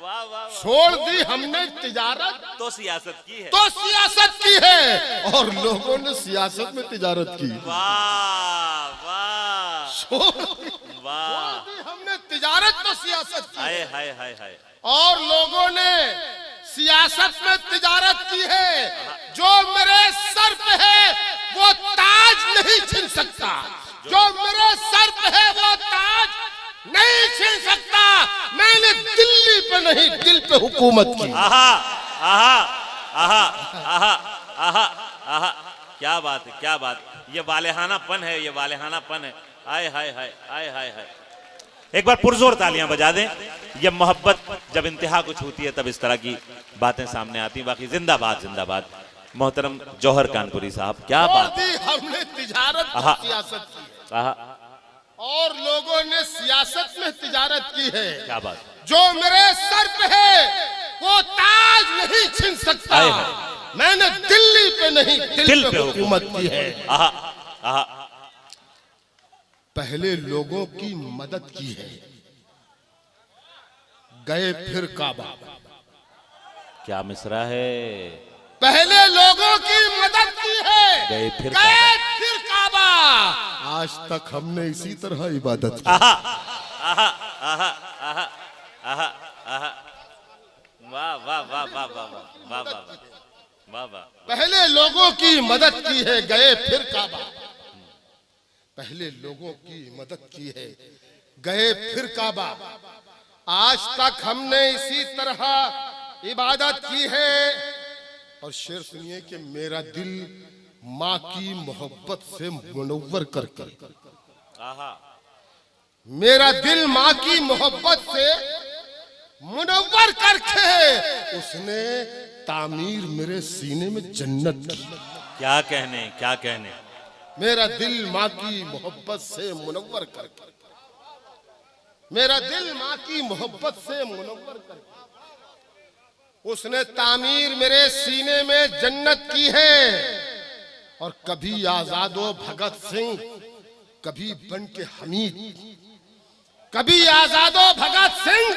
वाह वाह। छोड़ दी हमने तिजारत तो सियासत की है, तो सियासत की है, और लोगों ने सियासत में तिजारत की। वाह वाह वाह। हमने तिजारत तो सियासत की, हाय हाय हाय हाय। और लोगों ने सियासत में तिजारत की है। जो मेरे सर पे है वो ताज नहीं छीन सकता, जो मेरे सर पे है वो ताज नहीं छीन सकता। मैंने दिल्ली पे नहीं दिल पे हुकूमत की। आहा आहा आहा आहा आहा आहा। क्या बात है, क्या बात। ये वालेहानापन है, ये वालेहानापन है। हाय हाय हाय हाय हाय हाय। एक बार पुरजोर तालियां बजा दें। ये मोहब्बत जब इंतहा को छूती है तब इस तरह की बातें सामने आती हैं। बाकी जिंदाबाद जिंदाबाद मोहतरम जौहर कानपुरी साहब, क्या बात। हमने तिजारत सियासत की आहा, और लोगों ने सियासत में तिजारत की है। क्या बात। जो मेरे सर पे है वो ताज नहीं छीन सकता। मैंने दिल्ली पे नहीं दिल पे हुकूमत की है। आहा आहा। पहले लोगों की मदद की है, गए फिर काबा। क्या मिसरा है। पहले लोगों की मदद की है, गए फिर काबा। आज तक हमने इसी तरह इबादत की। आहा आहा आहा आहा आहा आहा। वाह वाह वाह वाह वाह वाह वाह वाह वाह। पहले लोगों की मदद की है, गए फिर काबा। पहले लोगों की मदद की है, गए फिर काबा। आज तक हमने इसी तरह इबादत की है। और शेर सुनिए कि मेरा दिल माँ की मोहब्बत से मुनव्वर करके, मेरा दिल माँ की मोहब्बत से मुनव्वर करके उसने तामीर मेरे सीने में जन्नत की। क्या कहने, क्या कहने। मेरा दिल माँ की मोहब्बत से मुनव्वर करके, मेरा दिल माँ की मोहब्बत से मुनव्वर करके उसने तामीर मेरे सीने में जन्नत की है। और कभी आजादो भगत सिंह, कभी बन के हमीद, कभी आजादो भगत सिंह,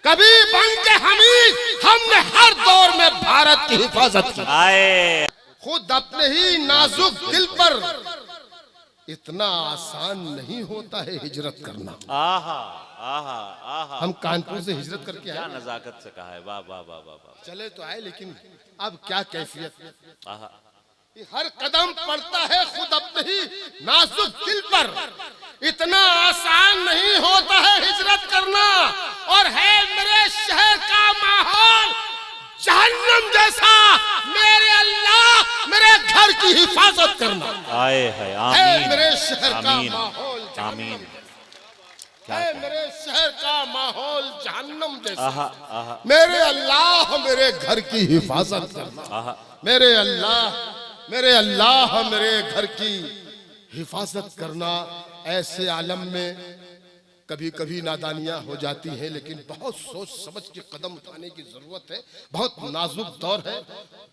कभी बन के हमीद, हमने हर दौर में भारत की हिफाजत की। आए खुद अपने ही नाजुक दिल पर इतना आसान नहीं होता है हिजरत करना। आहा आहा आहा। हम कानपुर से हिजरत करके क्या आए, नजाकत से कहा है। वाह वाह वाह वाह वाह। चले तो आए, लेकिन अब क्या कैफियत। आहा। हर कदम पड़ता है खुद अपने ही नाजुक दिल पर। इतना आसान नहीं होता है हिजरत करना। और है मेरे शहर का माहौल जहन्नम जैसा, मेरे अल्लाह मेरे घर की हिफाजत करना। आए है आमीन। मेरे शहर का आमीन माहौल आमीन। है, मेरे शहर का माहौल जहन्नम जैसा। आहा आहा। मेरे अल्लाह मेरे घर की हिफाजत करना। आहा। मेरे अल्लाह मेरे घर की हिफाजत करना। ऐसे आलम में कभी कभी नादानियां हो जाती हैं, लेकिन बहुत सोच समझ के कदम उठाने की जरूरत है। बहुत नाजुक दौर है,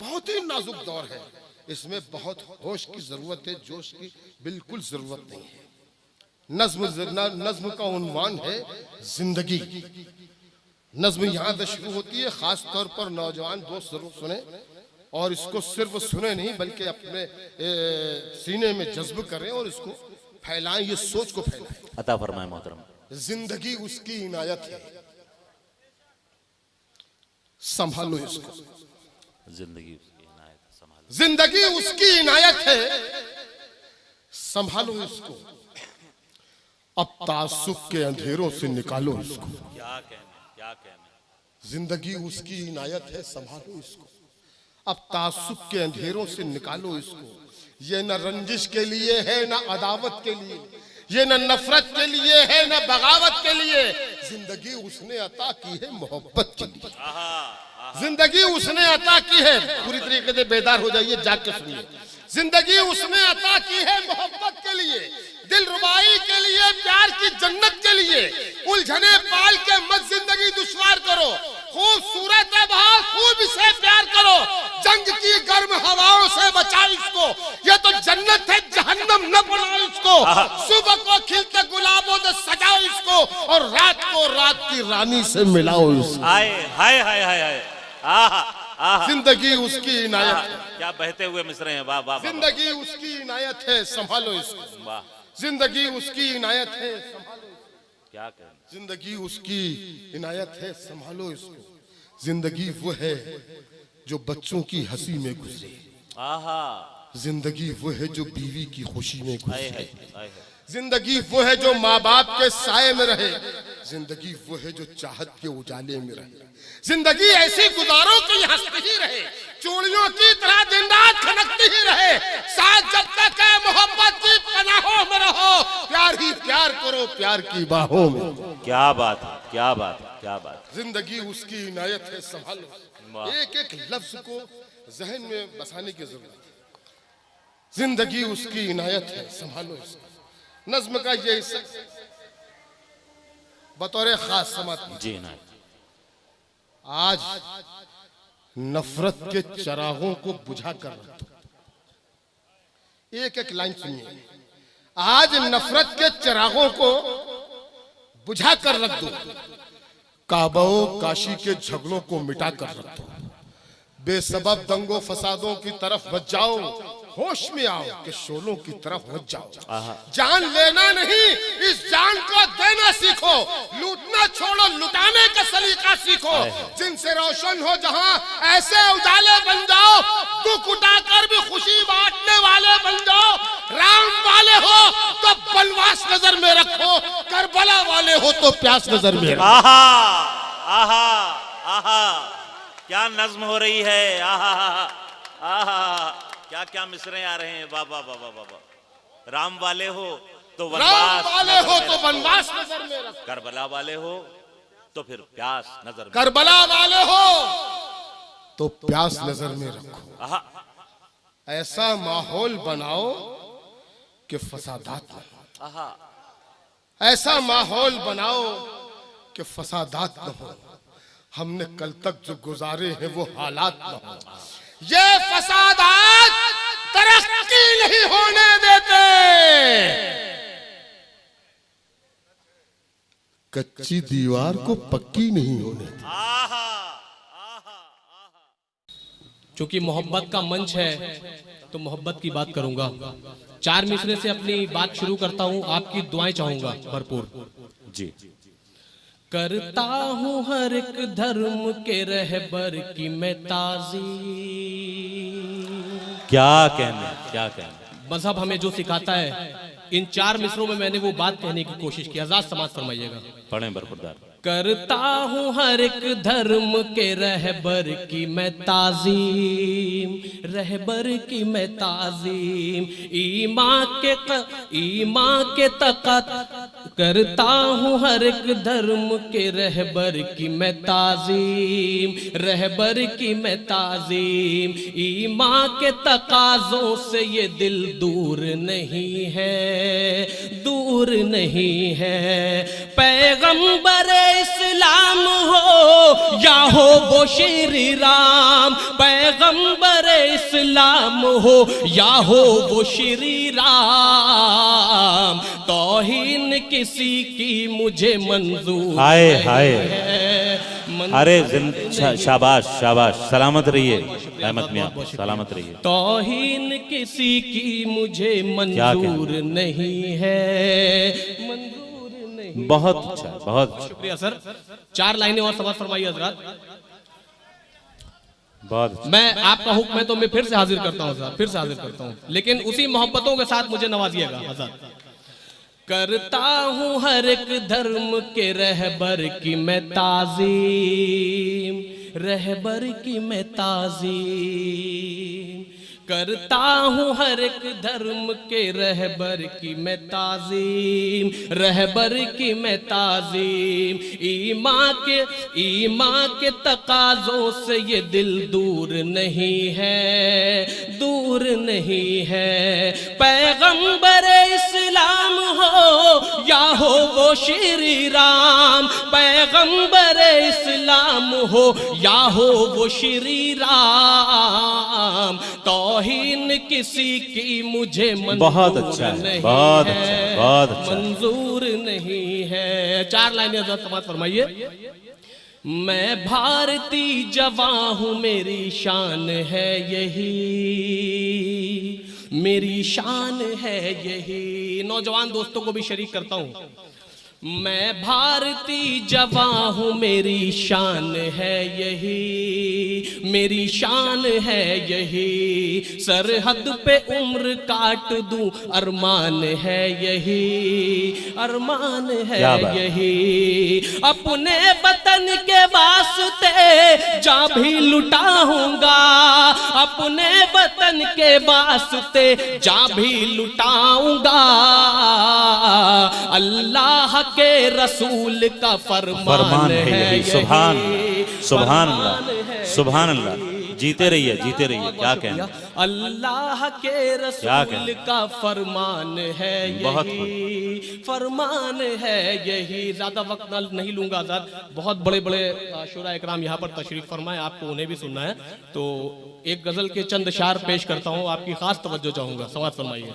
बहुत ही नाजुक दौर है। इसमें बहुत होश की जरूरत है, जोश की बिल्कुल जरूरत नहीं है। नज्म का उन्वान है जिंदगी। नज्म यहाँ से शुरू होती है, खास तौर पर नौजवान दोस्त जरूर सुने, और इसको सिर्फ सुने नहीं बल्कि अपने सीने में जज्ब करें और इसको फैलाएं, ये सोच को फैलाएं। अता फरमाए मोहतरम। जिंदगी उसकी इनायत है, संभालो इसको। जिंदगी उसकी इनायत, संभालो। जिंदगी उसकी इनायत है, संभालो इसको। अब तासुब के अंधेरों से निकालो इसको। क्या कहने, क्या कहने। जिंदगी उसकी इनायत है, संभालो इसको। अब तासुब के अंधेरों से निकालो इसको। ये न रंजिश के लिए है, न अदावत के लिए, ये न नफरत के लिए है, न बगावत के लिए। जिंदगी उसने अता की है मोहब्बत के लिए। जिंदगी उसने अता की है, पूरी तरीके से बेदार हो जाइए, जाग के सुनिए। जिंदगी उसने अता की है मोहब्बत के लिए, दिल रुबाई के लिए, प्यार की जन्नत के लिए। उलझने पाल के मत जिंदगी दुश्वार करो, खूबसूरत है बहुत, खूब इसे प्यार करो। जंग की गर्म हवाओं से बचाओ इसको, ये तो जन्नत है जहन्नम न बनाओ इसको। सुबह को खिलते गुलाबों से सजाओ इसको, और रात को रात की की रानी से मिलाओ इसको। हाय हाय हाय हाय हाय, आहा आहा, जिंदगी उसकी इनायत है, क्या बहते हुए मिसरे हैं, वाह वाह वाह, जिंदगी उसकी इनायत है, संभालो इसको। वाह, जिंदगी उसकी इनायत है, संभालो इसको। क्या कहना। जिंदगी उसकी इनायत है, संभालो इसको। जिंदगी वो है जो बच्चों की हंसी में गुजरे, आहा, जिंदगी वो है जो बीवी की खुशी में हाय गुजरे, हाय हाय, जिंदगी वो है जो माँ बाप के साए में रहे, जिंदगी वो है जो चाहत के उजाले में रहे। जिंदगी ऐसी गुजारो कि हंसती ही रहे, चूड़ियों की तरह दिन रात खनकती ही रहे, साथ जब तक है मोहब्बत की पनाहों में रहो, प्यार ही प्यार करो प्यार की बाहों में। क्या बात है, क्या बात है, क्या बात है। जिंदगी उसकी इनायत है, संभालो। वाह। एक एक लफ्ज को जहन में बसाने की जरूरत है। जिंदगी उसकी इनायत है, संभालो इसको। नज्म का ये हिस्सा बतौर खास समात जी ना, आज नफरत के चरागों को बुझा कर रख दो। एक एक लाइन सुनिए। आज नफरत के चरागों को बुझा कर रख दो, काबा काशी के झगड़ों को मिटा कर रख दो, बेसबब दंगों फसादों की तरफ मत जाओ, होश में आओ कि शोलों की तरफ मत जाओ। जान लेना नहीं, इस जान को देना सीखो, लूटना छोड़ो लुटाने का सलीका सीखो। जिनसे रोशन हो जहां ऐसे उजाले बन जाओ, दुख उठाकर भी खुशी बांटने वाले बन जाओ। राम वाले हो तो बनवास नजर में रखो, करबला वाले हो तो प्यास नजर में रखो। आहा आहा आहा, क्या नज्म हो रही है, आहा आहा, क्या क्या मिसरे आ रहे हैं, वाह वाह वाह वाह वाह। राम वाले हो तो राम वनवास वाले नजर हो में तो रखो, बनवास नजर में रखो, करबला वाले हो तो फिर प्यास नजर में, करबला वाले हो तो प्यास नजर में रखो। आहा, ऐसा माहौल बनाओ कि फसादात न हो, आहा, ऐसा माहौल बनाओ कि फसादात न हो। हमने कल तक जो गुजारे हैं वो हालात न हो। ये फसादात तरक्की नहीं होने देते, कच्ची दीवार को पक्की नहीं होने देते। आहा आहा आहा। चूंकि मोहब्बत का मंच है तो मोहब्बत की बात करूंगा। चार मिसरे से अपनी बात शुरू करता हूं, आपकी दुआएं चाहूंगा भरपूर। जी, करता हूं हर एक धर्म के रहबर की मैं ताज़ीम। क्या कहने, क्या कहने। मजहब हमें जो सिखाता है, इन चार मिसरों में मैंने वो बात कहने की कोशिश की। आजाद समाज फरमाइएगा। पढ़ें बरखुरदार। करता हूँ हर एक धर्म के रहबर की मैं ताज़ीम, रहबर की मैं ताज़ीम। ईमां के तक़त करता हूँ हर एक धर्म के रहबर की मैं ताज़ीम, रहबर की मैं ताज़ीम। ईमां के तकाज़ों से ये दिल दूर नहीं है, दूर नहीं है। पैगंबर इस्लाम हो या हो वो श्री राम, पैगंबर इस्लाम हो या हो वो श्री राम। तौहीन किसी की मुझे मंजूर हाय हाय, है। अरे शाबाश शाबाश, सलामत रहिए अहमद मियां, सलामत रहिए। तौहीन किसी की मुझे मंजूर नहीं है, मंजूर नहीं। बहुत अच्छा, बहुत अच्छा, शुक्रिया सर। चार लाइनें और समाज फरमाइए हजरात। बहुत अच्छा। मैं आपका हुक्म है तो मैं फिर से हाजिर करता हूँ सर, फिर से हाजिर करता हूँ, लेकिन उसी मोहब्बतों के साथ मुझे नवाजिएगा हजरत। करता हूँ हर एक धर्म के रहबर की मैं ताज़ीम, रहबर की मैं ताज़ीम। करता हूँ हर एक धर्म के रहबर की मैं ताज़ीम, रहबर की मैं ताज़ीम। ईमां के तकाज़ों से ये दिल दूर नहीं है, दूर नहीं है। पैगंबर इस्लाम हो या हो वो श्री राम, पैगंबर इस्लाम हो या हो वो श्री राम। तो तौहीन किसी की मुझे मंजूर बहुत अच्छा है, नहीं बहुत है, अच्छा, बहुत अच्छा। मंजूर नहीं है। 4 लाइनें हज़रत समाअत फरमाइए। मैं भारती जवां हूं, मेरी शान है यही, मेरी शान है यही। नौजवान दोस्तों को भी शरीक करता हूं। मैं भारती जवां हूं, मेरी शान है यही, मेरी शान है यही। सरहद पे उम्र काट दूं, अरमान है यही, अरमान है यही। अपने वतन के वास्ते जा भी लुटाऊंगा, अपने वतन के वास्ते जा भी लुटाऊंगा। अल्लाह के रसूल का फरमान है यही। सुभान सुभान अल्लाह, सुभान अल्लाह। जीते रहिए, जीते रहिए। क्या कहना, अल्लाह के रसूल का फरमान है यही, फरमान है यही। ज्यादा वक्त नहीं लूंगा आजाद, बहुत बड़े बड़े शुरा इकराम यहाँ पर तशरीफ फरमाए, आपको उन्हें भी सुनना है। तो एक गजल के चंद अशार पेश करता हूँ, आपकी खास तवज्जो चाहूंगा। समाअत फरमाइए।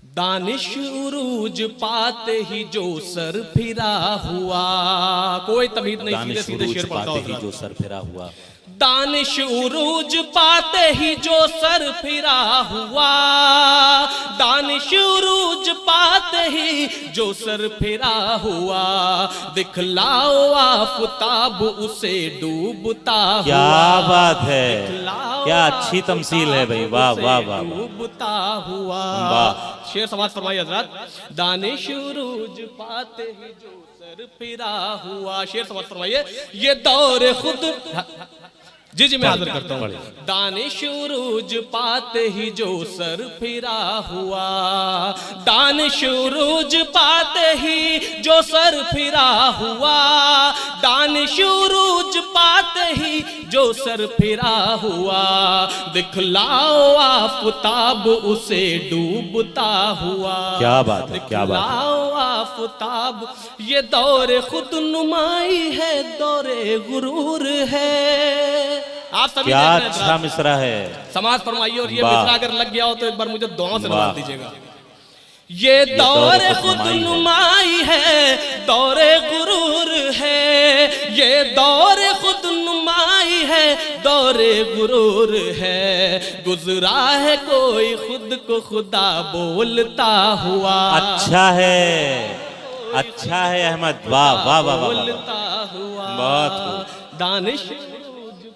दानिश उरूज पाते ही जो सर फिरा हुआ, कोई तमीज नहीं, सीधे सीधे शेर पढ़ता हूं। जो सर फिरा हुआ, दानिश उरूज पाते ही जो सर फिरा हुआ, दानिश उरूज पाते ही जो सर फिरा हुआ। दिखलाओ आफताब उसे डूबता हुआ। क्या बात है, क्या अच्छी तमसील है भाई, वाह वाह वाह। डूबता हुआ। शेर समाअत फरमाइए हज़रत। दानिश उरूज पाते ही जो सर फिरा हुआ। शेर समाअत फरमाइए। ये दौर खुद, जी जी मैं हाजिर करता हूँ। दानिश उरूज पाते ही जो सर फिरा हुआ, दानिश उरूज पाते ही जो सर फिरा हुआ, दानिश उरूज पाते ही जो सर फिरा हुआ। दिखलाओ आफताब उसे डूबता हुआ। क्या बात है, क्या बात है। दिखलाओ आफताब, ये दौरे खुद नुमाई है, दौरे गुरूर है। आप सभी क्या देख रहे हैं अच्छा मिसरा है। समाज फरमाइए। और ये वाह। मिसरा अगर लग गया हो तो एक बार मुझे दुआ से वाह। नवाज दीजिएगा। ये दौरे खुद नुमाई है, दौरे गुरूर है, ये दौरे खुद नुमाई है, दौरे गुरूर है। गुजरा है कोई खुद को खुदा बोलता हुआ। अच्छा है, अच्छा है अहमद, वाह वाह वाह वाह। बोलता हुआ। बहुत दानिश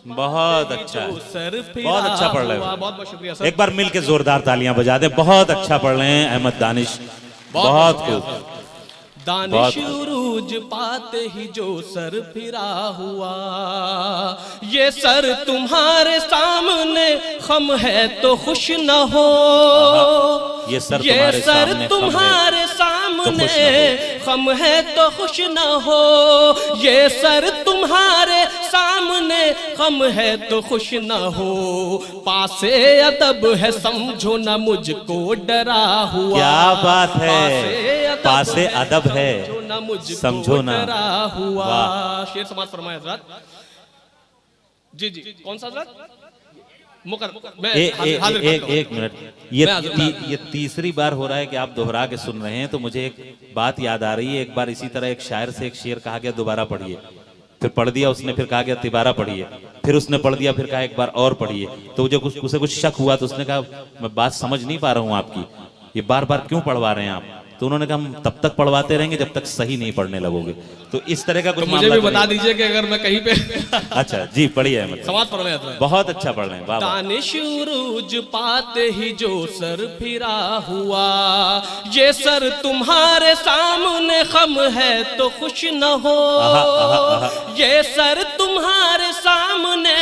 बहुत अच्छा है, बहुत अच्छा पढ़ रहे हो। बहुत बहुत शुक्रिया सर। एक बार मिलके जोरदार तालियां बजा दे। बहुत अच्छा पढ़ रहे हैं अहमद दानिश, बहुत खूब। दानिश उरूज पाते ही जो सर फिरा हुआ, ये सर तुम्हारे सामने खम है तो खुश न हो। ये सर तुम्हारे सामने खम है तो खुश न हो। ये सर तुम्हारे सामने खम है तो खुश न हो। पासे अदब है समझो न मुझको डरा हुआ। क्या बात है, पासे अदब है समझो ना डरा हुआ। शेर समाअत फरमाए हज़रत। जी जी कौन सा हज़रत? एक मिनट, ये तीसरी बार हो रहा है कि आप दोहरा के सुन रहे हैं, तो मुझे एक बात याद आ रही है। एक बार इसी तरह एक शायर से एक शेर कहा गया दोबारा पढ़िए, फिर पढ़ दिया उसने, फिर कहा गया तिबारा पढ़िए, फिर उसने पढ़ दिया, फिर कहा एक बार और पढ़िए। तो जो उसे कुछ शक हुआ तो उसने कहा मैं बात समझ नहीं पा रहा हूँ आपकी, ये बार बार क्यों पढ़वा रहे हैं आप? तो उन्होंने कहा हम तब तक पढ़वाते रहेंगे जब तक सही नहीं पढ़ने लगोगे। तो इस तरह का कुछ तो मुझे भी बता दीजिए कि अगर मैं कहीं पे अच्छा जी पढ़िए, मतलब समाज पढ़ रहे हैं। बहुत अच्छा पढ़ रहे हैं। वाह। दानिश उरूज पाते ही जो सर फिरा हुआ, ये सर तुम्हारे सामने खम है तो खुश न हो। ये सर तुम्हारे सामने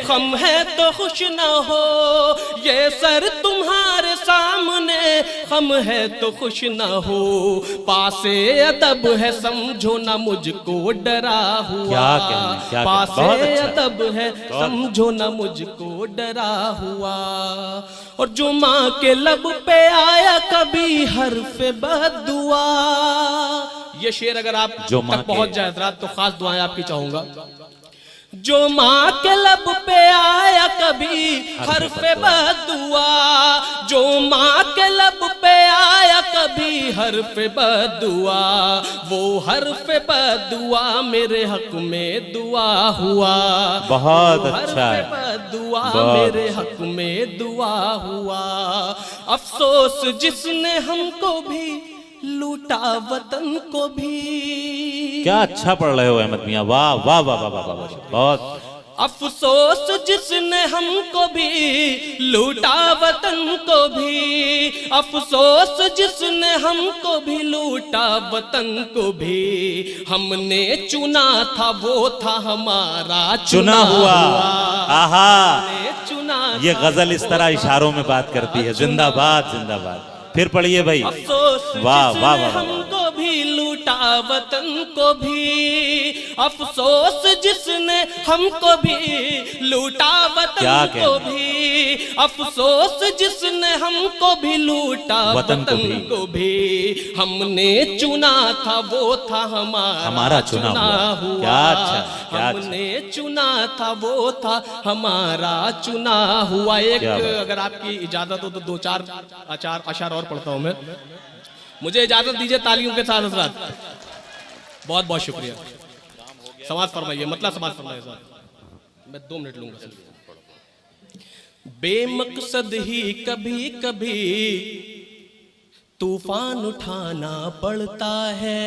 खम है तो खुश न हो। ये सर तुम्हारे सामने खम है तो खुश न हो। पासे अदब है समझो ना मुझको डरा हुआ। क्या कहने, क्या पासे अदब है समझो ना मुझको डरा हुआ। और जो माँ के लब पे आया कभी हर्फ बद्दुआ। ये शेर अगर आप तक पहुंच जाए तो खास दुआएं आपकी चाहूंगा। जो माँ के लब पे आया कभी हर्फ बद्दुआ, जो माँ के लब पे आया कभी हर्फ बद्दुआ, वो हर्फ बद्दुआ मेरे हक में दुआ हुआ। बहुत अच्छा है, बद्दुआ बहुत मेरे हक में दुआ हुआ। अफसोस जिसने हमको भी लूटा वतन को भी। क्या अच्छा पढ़ रहे हो अहमद मियाँ, वाह वाह वाह वाह वाह वाह, बहुत। अफसोस जिसने हमको भी लूटा वतन को भी, अफसोस जिसने हमको भी लूटा वतन को भी, हमने चुना था वो था हमारा चुना हुआ। आहा, हमने चुना ये था गजल इस तरह इशारों में बात करती है। जिंदाबाद जिंदाबाद। फिर पढ़िए भाई। अफसोस वाह जिसने वाह वाह, हमको भी लूटा वतन को भी, अफसोस जिसने हमको भी लूटा वतन को भी, अफसोस जिसने हमको भी लूटा वतन को भी, हमने चुना था वो था हमारा चुना हुआ। क्या अच्छा, क्या हमने चुना था वो था हमारा चुना हुआ। एक अगर आपकी इजाजत हो तो दो चार अशार और पढ़ता हूं मैं। मुझे इजाजत दीजिए तालियों के साथ हज़रात। बहुत बहुत शुक्रिया। समाज फरमाइए, मतलब समाज फरमाइए साहब। मैं 2 मिनट लूंगा सिर्फ। बेमकसद ही कभी कभी तूफान उठाना पड़ता है,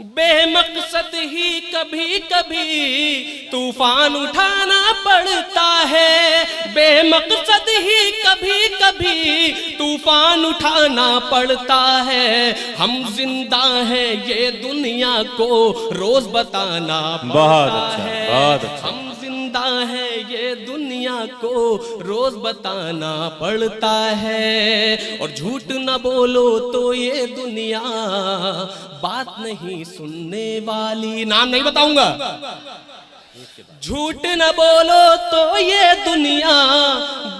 बेमकसद ही कभी कभी तूफान उठाना पड़ता है, बेमकसद ही कभी कभी तूफान उठाना पड़ता है। हम जिंदा हैं ये दुनिया को रोज बताना पड़ता है। बहुत अच्छा। हम जिंदा है ये दुनिया को रोज बताना पड़ता है, और झूठ न बोलो तो ये दुनिया बात नहीं सुनने वाली। नाम नहीं बताऊंगा। झूठ न बोलो तो ये दुनिया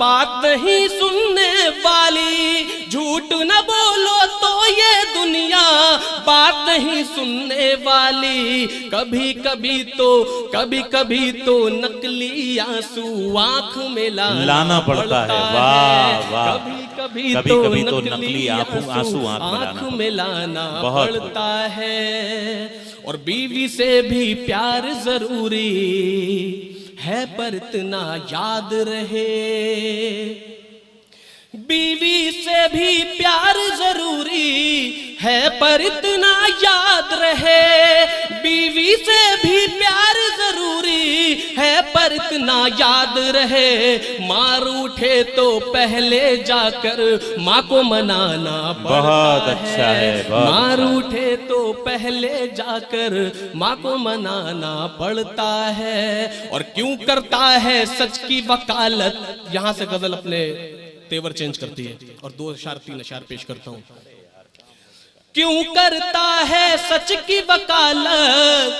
बात नहीं सुनने वाली, झूठ न बोलो तो ये दुनिया बात नहीं सुनने वाली। कभी कभी तो नकली आंसू आंख में लाना पड़ता है। वाह वाह। कभी कभी तो नकली आंसू आंख में लाना पड़ता है। और बीवी से भी प्यार जरूरी है पर इतना याद रहे, बीवी से भी प्यार जरूरी है पर इतना याद रहे, बीवी से भी प्यार जरूरी है पर इतना याद रहे। मार उठे तो पहले जाकर माँ को मनाना पड़ता बहुत अच्छा है, बहुत मार उठे तो पहले जाकर माँ को मनाना पड़ता है। और क्यों करता है सच की वकालत। यहाँ से गजल अपने तेवर चेंज करती है और 2 अशार 3 अशार पेश करता हूं। क्यों करता है सच की वकालत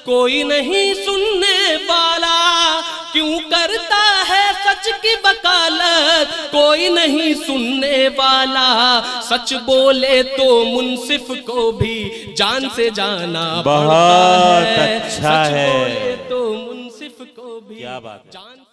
कोई नहीं सुनने वाला, क्यों करता है सच की वकालत कोई नहीं सुनने वाला। सच बोले तो मुंसिफ को भी जान से जाना पड़ता है। बहुत अच्छा है। सच बोले तो मुंसिफ को भी क्या बात है। जान